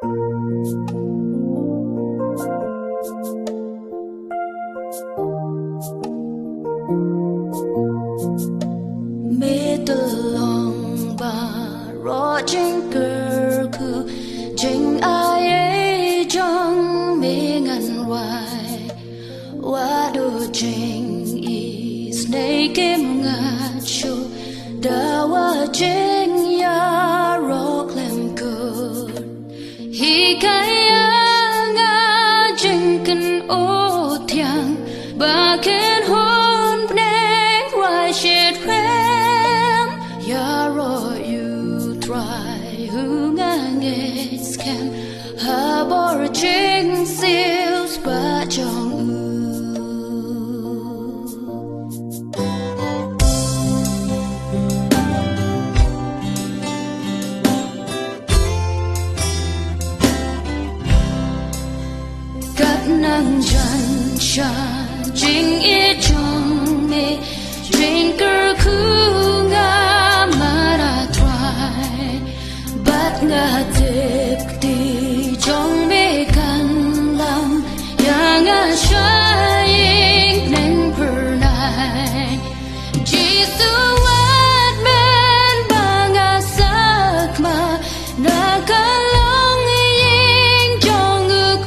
mê từ lòng bà rõ chính cờ cứ chính ai ấy trong mê ngăn hoài qua đồ chính is này kiếm ngạt cho đã qua chính ya rock làm cờ hi cái ngã chính cần ô thiang bà khen hôn nén hoài chết phèm ya rồi you try who ngang it scam ha bor chính sales ba trong nang chan chan chính ý trong mê trên cơ khu nga mà đã thoại bắt nga tiếp đi trong mê căn lòng ya nga shine nên per night Jesus what man ba nga sak ma na kalong ing trong ngực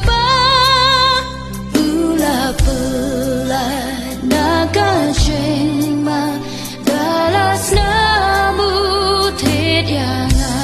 naga jeng ma dalas namu thet yanga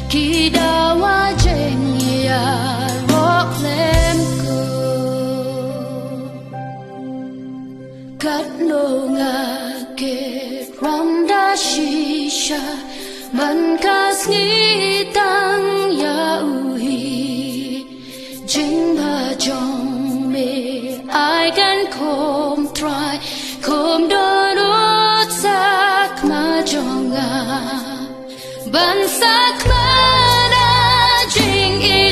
khi đã qua trên nhà rock lên cắt lô ngà kê ram đa shisha man kas nghi tăng ya uhi chính bà trong mê ai gan khom try khom đôi nốt sắc mà trong ngà ban sắc mà đã chính ý